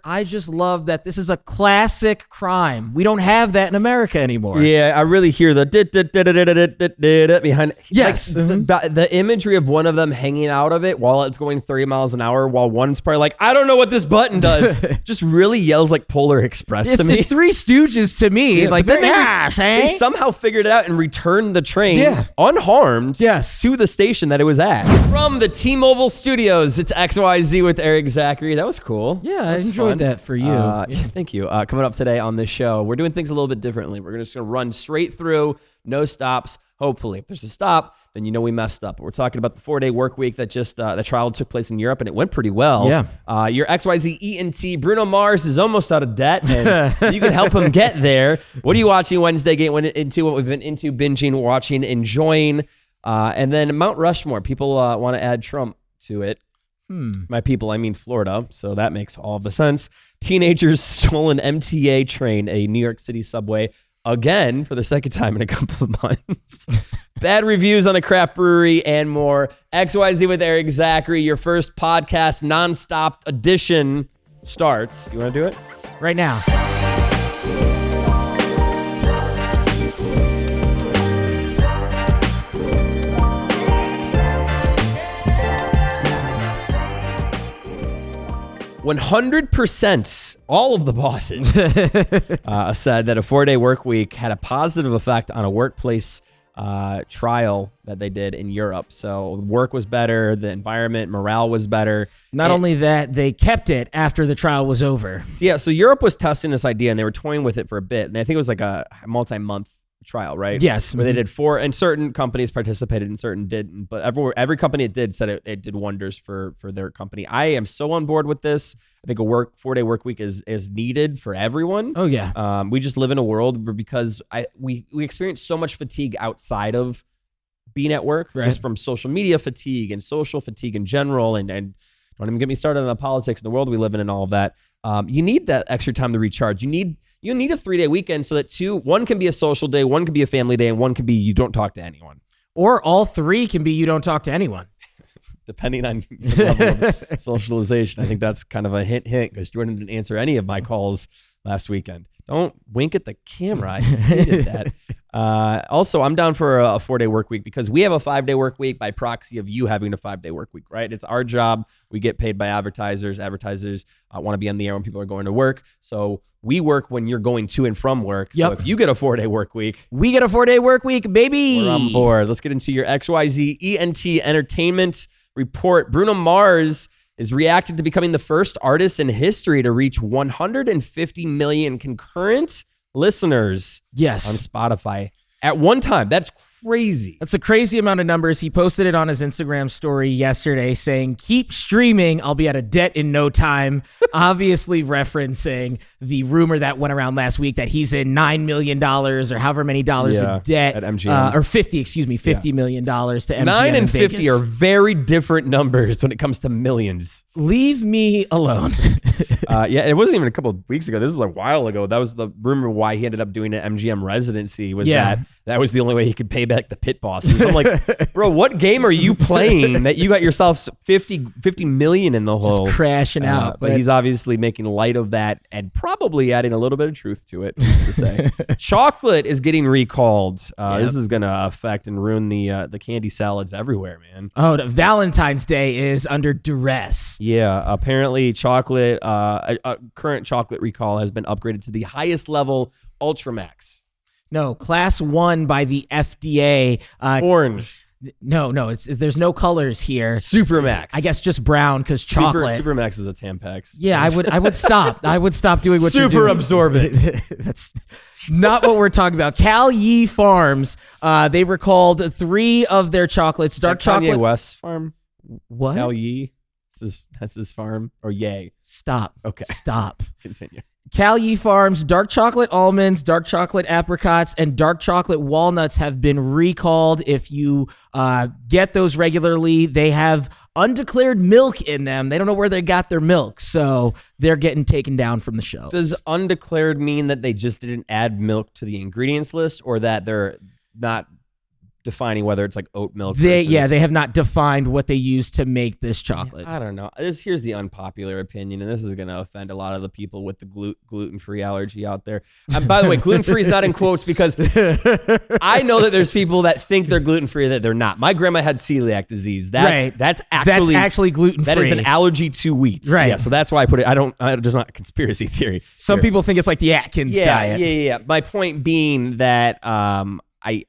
I just love that this is a classic crime. We don't have that in America anymore. Yeah, I really hear the behind. Yes. Like, the imagery of one of them hanging out of it while it's going 30 miles an hour, while one's probably like, I don't know what this button does, just really yells like Polar Express to me. It's Three Stooges to me. Yeah, like, they somehow figured it out and returned the train unharmed to the station that it was at. From the T-Mobile studios, it's XYZ with Erik Zachary. That was cool. Yeah, I enjoyed that for you. Thank you. Coming up today on this show, we're doing things a little bit differently. We're just going to run straight through, no stops. Hopefully, if there's a stop, then you know we messed up. We're talking about the 4-day work week that just the trial took place in Europe, and it went pretty well. Yeah. Your XYZ ENT Bruno Mars is almost out of debt, and you can help him get there. What are you watching Wednesday? Getting into what we've been into, binging, watching, enjoying, and then Mt Rushmore. People want to add Trump to it. My people, I mean Florida, so that makes all of the sense. Teenagers stole an MTA train, a New York City subway, again for the second time in a couple of months. Bad reviews on a craft brewery and more. XYZ with Erik Zachary, your first podcast nonstop edition starts. You want to do it? Right now. 100%, all of the bosses said that a 4-day work week had a positive effect on a workplace trial that they did in Europe. So work was better, the environment, morale was better. Not only that, they kept it after the trial was over. Yeah, so Europe was testing this idea, and they were toying with it for a bit. And I think it was like a multi-month trial, right? Yes. Where they did 4, and certain companies participated and certain didn't. But every company it did said it did wonders for their company. I am so on board with this. I think a 4-day work week is needed for everyone. Oh, yeah. We just live in a world where because we experience so much fatigue outside of being at work, just from social media fatigue and social fatigue in general. And don't even get me started on the politics in the world we live in and all of that. You need that extra time to recharge. You need a 3-day weekend so that one can be a social day, one can be a family day, and one can be you don't talk to anyone. Or all 3 can be you don't talk to anyone. Depending on your level of socialization. I think that's kind of a hint, because Jordan didn't answer any of my calls last weekend. Don't wink at the camera. I hated that. Also, I'm down for a 4-day work week because we have a 5-day work week by proxy of you having a 5-day work week, right? It's our job. We get paid by advertisers. Advertisers want to be on the air when people are going to work. So we work when you're going to and from work. Yep. So if you get a 4-day work week, we get a 4-day work week, baby. We're on board. Let's get into your XYZ ENT entertainment report. Bruno Mars is reacted to becoming the first artist in history to reach 150 million concurrent listeners on Spotify at one time. That's crazy. That's a crazy amount of numbers. He posted it on his Instagram story yesterday saying, keep streaming. I'll be out of debt in no time. Obviously referencing the rumor that went around last week that he's in $9 million or however many dollars in debt at MGM. Or $50 million to MGM. 9 and 50 are very different numbers when it comes to millions. Leave me alone. It wasn't even a couple of weeks ago. This is a while ago. That was the rumor why he ended up doing an MGM residency was that was the only way he could pay back the pit bosses. I'm like, bro, what game are you playing that you got yourself 50 million in the hole? Just crashing out. But he's obviously making light of that and probably adding a little bit of truth to it, just to say. Chocolate is getting recalled. This is going to affect and ruin the candy salads everywhere, man. Oh, Valentine's Day is under duress. Yeah, apparently chocolate, current chocolate recall has been upgraded to the highest level, Ultramax. No, class 1 by the FDA. Orange. No, there's no colors here. Supermax. I guess just brown because chocolate. Supermax is a Tampax. Yeah, I would stop. I would stop doing what you're doing. Super absorbent. That's not what we're talking about. Cal Yee Farms, they recalled 3 of their chocolates. Dark chocolate. Kanye West's farm? What? Cal Yee? That's his farm? Or yay? Stop. Okay. Stop. Continue. Cal Yee Farms, dark chocolate almonds, dark chocolate apricots, and dark chocolate walnuts have been recalled. If you get those regularly, they have undeclared milk in them. They don't know where they got their milk, so they're getting taken down from the shelves. Does undeclared mean that they just didn't add milk to the ingredients list, or that they're not defining whether it's like oat milk. They versus, have not defined what they use to make this chocolate. I don't know. Here's the unpopular opinion, and this is going to offend a lot of the people with the gluten-free allergy out there. And by the way, gluten-free is not in quotes because I know that there's people that think they're gluten-free that they're not. My grandma had celiac disease. That's actually gluten-free. That is an allergy to wheat. Right. Yeah, so that's why I put it. There's not a conspiracy theory. Some people think it's like the Atkins diet. Yeah. My point being that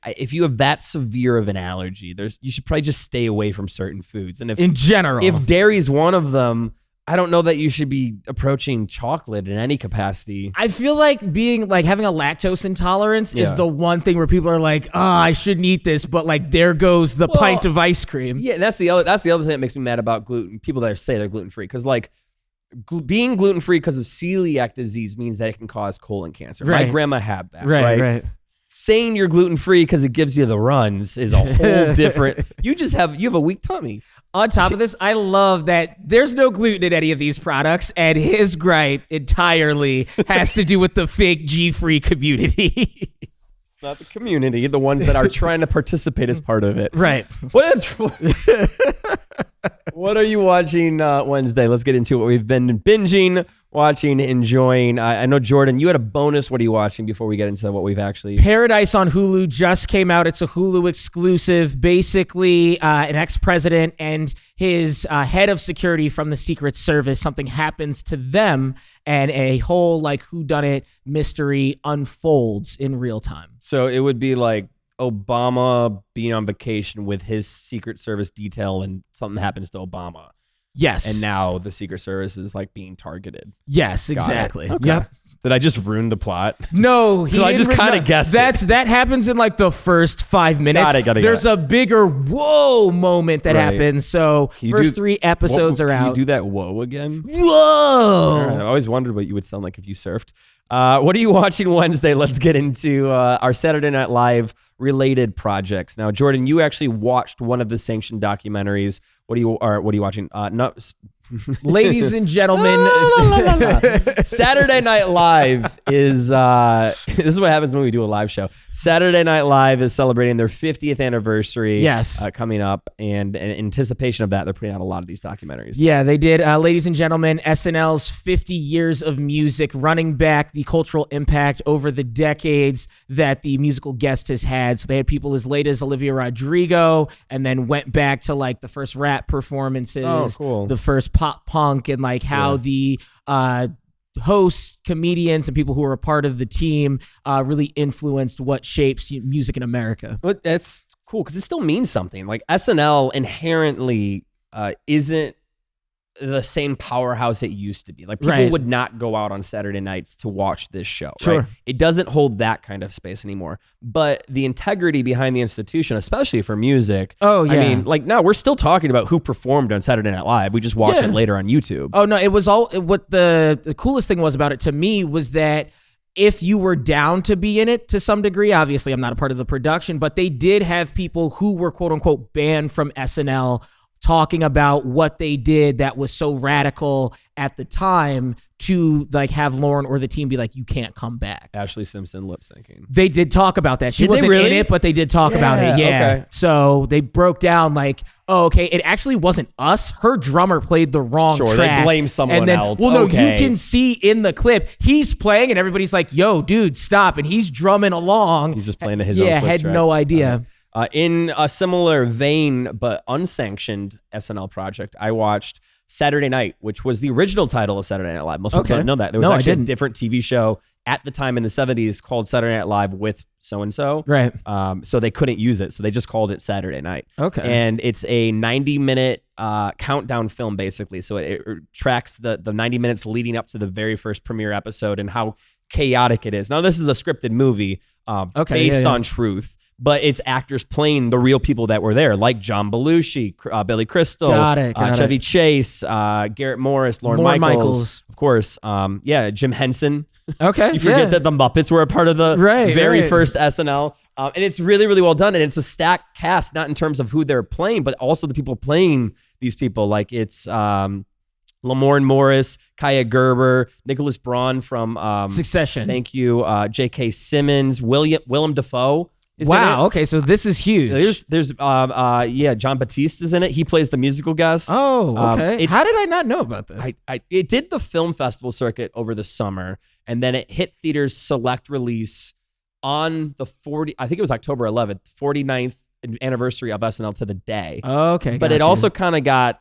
if you have that severe of an allergy, you should probably just stay away from certain foods. And in general, if dairy is one of them, I don't know that you should be approaching chocolate in any capacity. I feel like having a lactose intolerance is the one thing where people are like, I shouldn't eat this, but like there goes the pint of ice cream. Yeah, and that's the other thing that makes me mad about gluten. People that say they're gluten free, because like being gluten free because of celiac disease means that it can cause colon cancer. Right. My grandma had that. Right. Saying you're gluten free because it gives you the runs is a whole different. You have a weak tummy. On top of this, I love that there's no gluten in any of these products, and his gripe entirely has to do with the fake G-free community. Not the community, the ones that are trying to participate as part of it. Right. What are you watching Wednesday? Let's get into what we've been binging, watching, enjoying. I know, Jordan, you had a bonus. What are you watching before we get into what we've actually... Paradise on Hulu just came out. It's a Hulu exclusive. Basically, an ex-president and his head of security from the Secret Service, something happens to them, and a whole like whodunit mystery unfolds in real time. So it would be like Obama being on vacation with his Secret Service detail and something happens to Obama. Yes. And now the Secret Service is like being targeted. Yes, exactly. Okay. Yep. Did I just ruin the plot? No, I just kind of guessed that happens in like the first 5 minutes. Got it. There's a bigger whoa moment that happens. So first 3 episodes are out. Can you do that whoa again? Whoa! I always wondered what you would sound like if you surfed. What are you watching Wednesday? Let's get into our Saturday Night Live related projects. Now, Jordan, you actually watched one of the sanctioned documentaries. What are you watching? Ladies and gentlemen, Saturday Night Live is this is what happens when we do a live show. Saturday Night Live is celebrating their 50th anniversary. Yes, coming up, and in anticipation of that, they're putting out a lot of these documentaries. Yeah, they did. Ladies and gentlemen, SNL's 50 years of music, running back the cultural impact over the decades that the musical guest has had. So they had people as late as Olivia Rodrigo, and then went back to like the first rap performances, the first pop punk, and like how the hosts, comedians, and people who are a part of the team really influenced what shapes music in America. But that's cool because it still means something. Like SNL inherently isn't the same powerhouse it used to be. Like people would not go out on Saturday nights to watch this show. Sure. Right? It doesn't hold that kind of space anymore. But the integrity behind the institution, especially for music. Oh, yeah. I mean, like now we're still talking about who performed on Saturday Night Live. We just watch it later on YouTube. Oh, no, it was all what the coolest thing was about it to me was that if you were down to be in it to some degree, obviously I'm not a part of the production, but they did have people who were quote unquote banned from SNL talking about what they did that was so radical at the time to like have Lauren or the team be like, you can't come back. Ashley Simpson lip syncing. They did talk about that. She wasn't in it, but they did talk about it. Yeah. Okay. So they broke down like, oh, okay, it actually wasn't us. Her drummer played the wrong track. They blame someone else. Well, no, you can see in the clip, he's playing and everybody's like, yo, dude, stop. And he's drumming along. He's just playing his own clip had track. no idea. In a similar vein, but unsanctioned SNL project, I watched Saturday Night, which was the original title of Saturday Night Live. Most people don't know that. There was actually a different TV show at the time in the 70s called Saturday Night Live with so-and-so. Right. So they couldn't use it. So they just called it Saturday Night. Okay. And it's a 90-minute countdown film, basiced. So it tracks the 90 minutes leading up to the very first premiere episode and how chaotic it is. Now, this is a scripted movie based on truth. But it's actors playing the real people that were there, like John Belushi, Billy Crystal, Chevy Chase, Garrett Morris, Lorne Michaels, of course. Jim Henson. Okay, you forget that the Muppets were a part of the very first SNL. And it's really, really well done. And it's a stacked cast, not in terms of who they're playing, but also the people playing these people. Like it's Lamorne Morris, Kaya Gerber, Nicholas Braun from Succession. Thank you. J.K. Simmons, Willem Dafoe. Wow. Okay, so this is huge. There's John Batiste is in it. He plays the musical guest. Oh, okay. How did I not know about this? It did the film festival circuit over the summer, and then it hit theaters select release on the I think it was October 11th, 49th anniversary of SNL to the day. Okay, but it also kind of got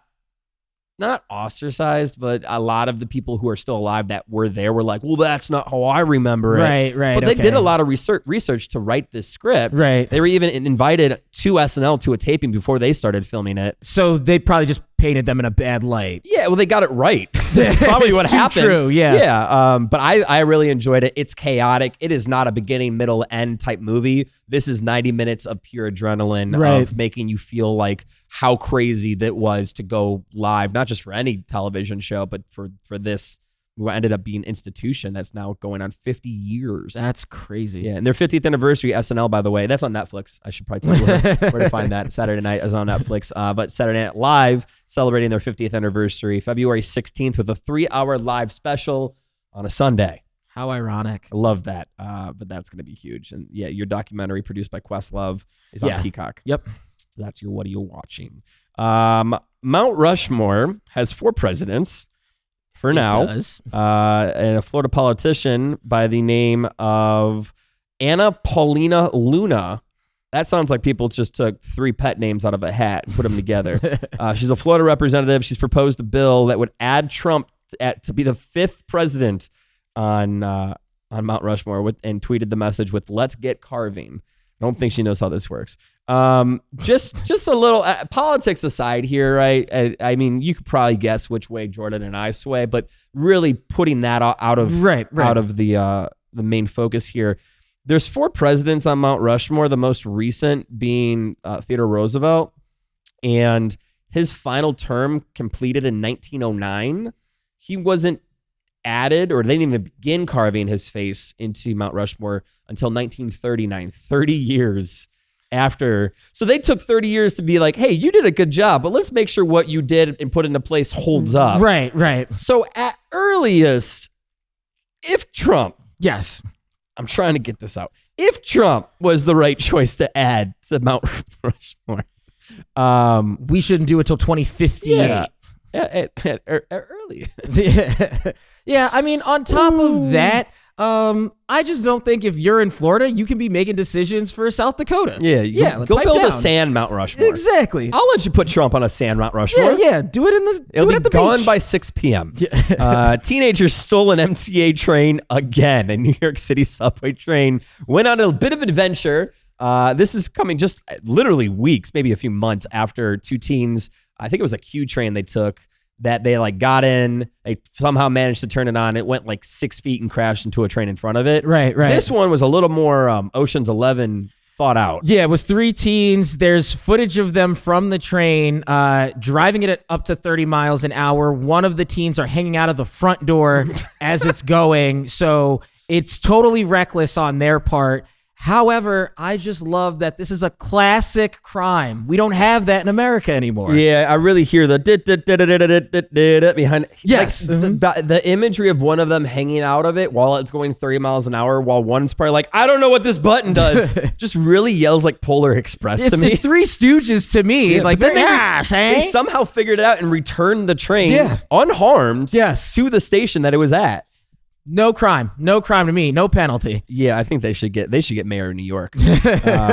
not ostracized, but a lot of the people who are still alive that were there were like, well, that's not how I remember it. Right. But they did a lot of research to write this script. Right. They were even invited to SNL to a taping before they started filming it. So they probably just painted them in a bad light. Yeah, well, they got it right. That's probably what happened. True, yeah. Yeah, but I really enjoyed it. It's chaotic. It is not a beginning, middle, end type movie. This is 90 minutes of pure adrenaline of making you feel like how crazy that was to go live, not just for any television show, but for this, what ended up being institution that's now going on 50 years. That's crazy. Yeah, and their 50th anniversary, SNL, by the way, that's on Netflix. I should probably tell you where to find that. Saturday Night is on Netflix, but Saturday Night Live celebrating their 50th anniversary, February 16th, with a 3-hour live special on a Sunday. How ironic. I love that, but that's going to be huge. And yeah, your documentary produced by Questlove is on Peacock. Yep. That's your What Are You Watching? Mount Rushmore has 4 presidents for now. And a Florida politician by the name of Anna Paulina Luna. That sounds like people just took 3 pet names out of a hat and put them together. She's a Florida representative. She's proposed a bill that would add Trump to be the 5th president on Mount Rushmore and tweeted the message with "Let's get carving." I don't think she knows how this works. Just a little politics aside here, right? I mean, you could probably guess which way Jordan and I sway, but really putting that out of the main focus here. There's 4 presidents on Mount Rushmore. The most recent being Theodore Roosevelt, and his final term completed in 1909. He wasn't added, or they didn't even begin carving his face into Mount Rushmore until 1939, 30 years after. So they took 30 years to be like, hey, you did a good job, but let's make sure what you did and put into place holds up. Right. So at earliest, if Trump, yes, I'm trying to get this out, if Trump was the right choice to add to Mount Rushmore, we shouldn't do it till 2058. Yeah. At early. Yeah, I mean, on top of that, I just don't think if you're in Florida, you can be making decisions for South Dakota. Go build a sand Mount Rushmore. Exactly. I'll let you put Trump on a sand Mount Rushmore. Yeah. Do it in the. It'll at be the gone beach. by 6 p.m. Teenagers stole an MTA train again. A New York City subway train went on a bit of an adventure. This is coming just literally weeks, maybe a few months after 2 teens. I think it was a Q train they took that they got in. They somehow managed to turn it on. It went 6 feet and crashed into a train in front of it. Right. This one was a little more Ocean's 11 thought out. Yeah, it was 3 teens. There's footage of them from the train driving it at up to 30 miles an hour. One of the teens are hanging out of the front door as it's going. So it's totally reckless on their part. However, I just love that this is a classic crime. We don't have that in America anymore. Yeah, I really hear the behind. Yes. The imagery of one of them hanging out of it while it's going 30 miles an hour, while one's probably like, I don't know what this button does. Just really yells like Polar Express to me. It's 3 Stooges to me. Yeah, like, they somehow figured it out and returned the train unharmed to the station that it was at. No crime to me. No penalty. Yeah, I think they should get mayor of New York.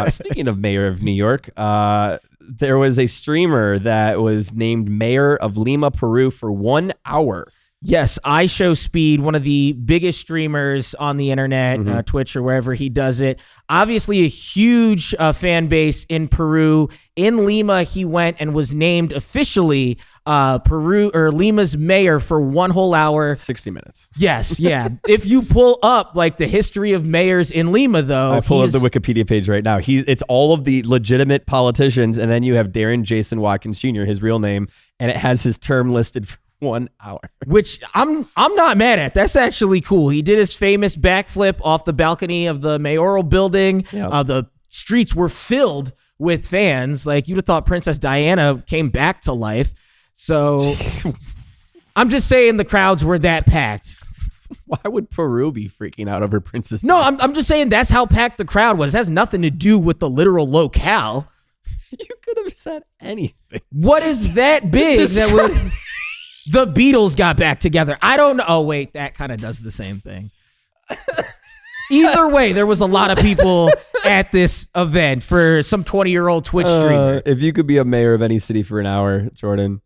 Speaking of mayor of New York, there was a streamer that was named mayor of Lima, Peru for 1 hour. Yes, iShowSpeed, one of the biggest streamers on the internet, Twitch or wherever he does it. Obviously a huge fan base in Peru. In Lima, he went and was named officially Lima's mayor for 1 whole hour. 60 minutes. Yes, yeah. If you pull up the history of mayors in Lima, though. I pull up the Wikipedia page right now. It's all of the legitimate politicians, and then you have Darren Jason Watkins Jr., his real name, and it has his term listed for 1 hour. Which I'm not mad at. That's actually cool. He did his famous backflip off the balcony of the mayoral building. Yep. The streets were filled with fans. You'd have thought Princess Diana came back to life. So I'm just saying the crowds were that packed. Why would Peru be freaking out over Princess? No, I'm just saying that's how packed the crowd was. It has nothing to do with the literal locale. You could have said anything. What is that big that would... The Beatles got back together. I don't know. Oh, wait, that kind of does the same thing. Either way, there was a lot of people at this event for some 20-year-old Twitch streamer. If you could be a mayor of any city for an hour, Jordan.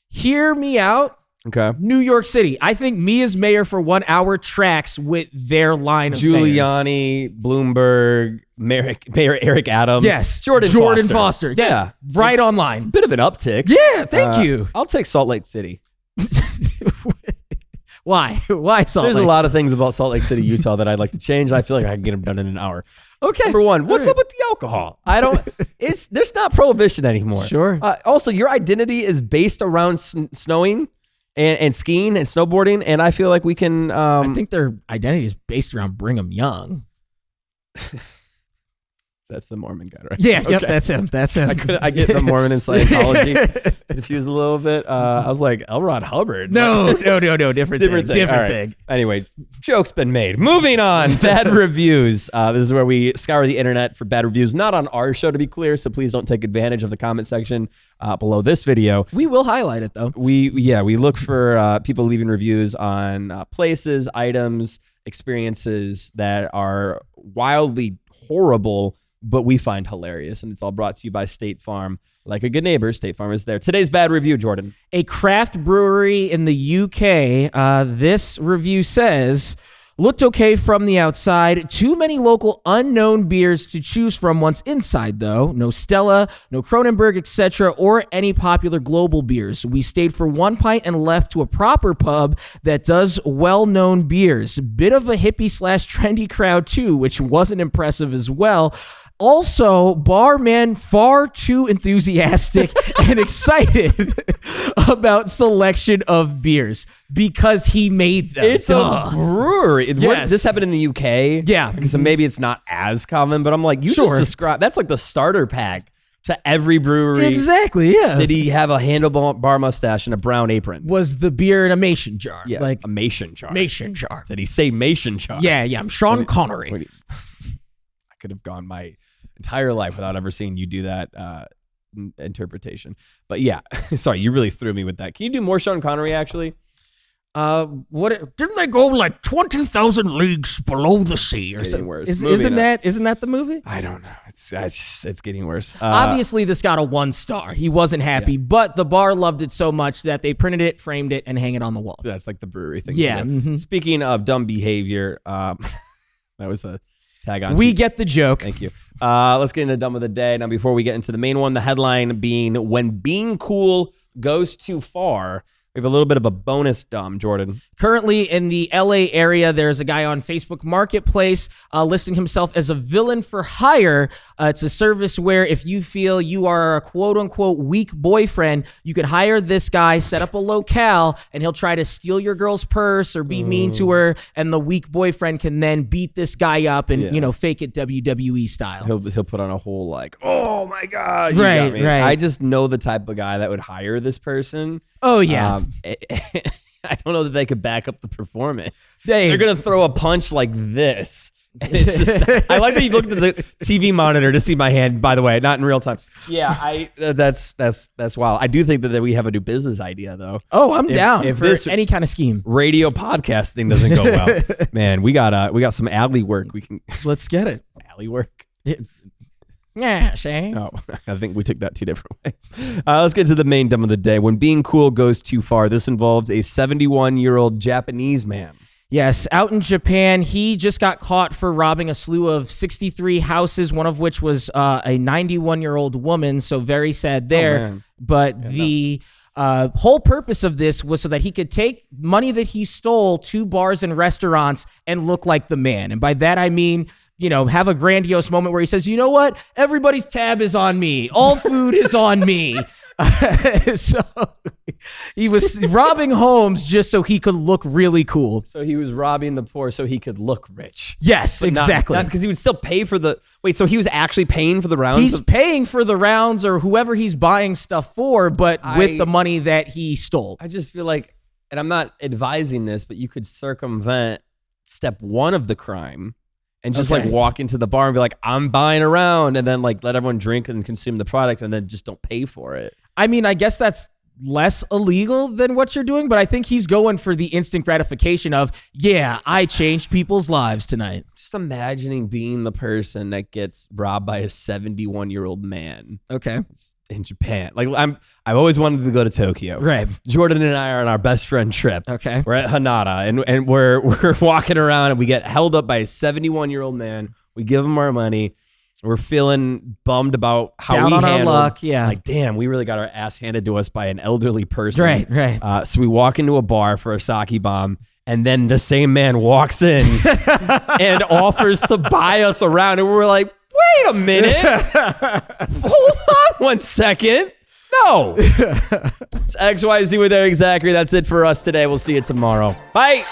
Hear me out. Okay. New York City. I think me as mayor for 1 hour tracks with their line of Giuliani, mayors. Bloomberg, Mayor Eric Adams. Yes. Jordan Foster. Yeah. Right online. Bit of an uptick. Yeah, thank you. I'll take Salt Lake City. Why? Why Salt There's Lake? a lot of things about Salt Lake City, Utah that I'd like to change. I feel like I can get them done in an hour. Okay. Number one, what's up with the alcohol? There's not prohibition anymore. Sure. Also, your identity is based around snowing and skiing and snowboarding, and I feel like we can. I think their identity is based around Brigham Young. That's the Mormon guy, right? Yeah, Okay. yep, that's him. That's him. I get the Mormon and Scientology confused a little bit. I was like, L. Ron Hubbard. No, different thing. Different All right. thing. Anyway, joke's been made. Moving on. Bad reviews. This is where we scour the internet for bad reviews. Not on our show, to be clear, so please don't take advantage of the comment section below this video. We will highlight it, though. We look for people leaving reviews on places, items, experiences that are wildly horrible, but we find hilarious. And it's all brought to you by State Farm. Like a good neighbor, State Farm is there. Today's bad review, Jordan. A craft brewery in the UK. This review says, looked okay from the outside. Too many local unknown beers to choose from once inside, though. No Stella, no Kronenberg, etc., or any popular global beers. We stayed for 1 pint and left to a proper pub that does well-known beers. Bit of a hippie/trendy crowd, too, which wasn't impressive as well. Also, barman far too enthusiastic and excited about selection of beers because he made them. It's a brewery. Yes. This happened in the UK. Yeah. So maybe it's not as common, but I'm like, you Sure. just described, that's like the starter pack to every brewery. Exactly, yeah. Did he have a handlebar mustache and a brown apron? Was the beer in a mason jar? Yeah, Like a mason jar. mason jar. Did he say mason jar? Yeah, I'm Sean Connery. I could have gone my entire life without ever seeing you do that interpretation. But yeah, sorry, you really threw me with that. Can you do more Sean Connery, actually? What didn't they go like 20,000 leagues below the sea or Getting something? worse. Isn't that the movie? I don't know. It's getting worse. Obviously, this got a 1 star. He wasn't happy, but the bar loved it so much that they printed it, framed it, and hang it on the wall. That's like the brewery thing. Yeah. to do. Mhm. Speaking of dumb behavior, that was a tag on. We get the joke. Thank you. Let's get into dumb of the day. Now, before we get into the main one, the headline being, when being cool goes too far. We have a little bit of a bonus dumb, Jordan. Currently in the LA area, there's a guy on Facebook Marketplace listing himself as a villain for hire. It's a service where if you feel you are a quote unquote weak boyfriend, you could hire this guy, set up a locale, and he'll try to steal your girl's purse or be mean to her. And the weak boyfriend can then beat this guy up and, fake it WWE style. He'll put on a whole like, oh my God. Right. I just know the type of guy that would hire this person. Oh, yeah. I don't know that they could back up the performance. Dave. They're going to throw a punch like this. And it's just, I like that you looked at the TV monitor to see my hand, by the way, not in real time. Yeah, that's wild. I do think that we have a new business idea, though. Oh, I'm down if for this any kind of scheme. Radio podcast thing doesn't go well, man, we got some alley work. We can Let's get it. alley work. Yeah, see? No, I think we took that 2 different ways. Let's get to the main dumb of the day. When being cool goes too far, this involves a 71-year-old Japanese man. Yes, out in Japan, he just got caught for robbing a slew of 63 houses, one of which was a 91-year-old woman, so very sad there. Man. But the whole purpose of this was so that he could take money that he stole to bars and restaurants and look like the man. And by that, I mean, have a grandiose moment where he says, you know what? Everybody's tab is on me. All food is on me. So he was robbing homes just so he could look really cool. So he was robbing the poor so he could look rich. Yes, But exactly. Not because he would still pay for the... Wait, so he was actually paying for the rounds? He's paying for the rounds or whoever he's buying stuff for, but with the money that he stole. I just feel like and I'm not advising this, but you could circumvent step one of the crime and just like walk into the bar and be like, I'm buying a round, and then like let everyone drink and consume the product and then just don't pay for it. I mean, I guess that's less illegal than what you're doing, but I think he's going for the instant gratification of, yeah, I changed people's lives tonight. Just imagining being the person that gets robbed by a 71-year-old man. Okay. In Japan. Like I've always wanted to go to Tokyo. Right. Jordan and I are on our best friend trip. Okay. We're at Hanada and we're walking around and we get held up by a 71-year-old man. We give him our money. We're feeling bummed about how down we on handled. Our luck, yeah. Like, damn, we really got our ass handed to us by an elderly person. Right. So we walk into a bar for a sake bomb, and then the same man walks in and offers to buy us around, and we're like, wait a minute, hold on 1 second. No. It's XYZ with Erik Zachary. That's it for us today. We'll see you tomorrow. Bye.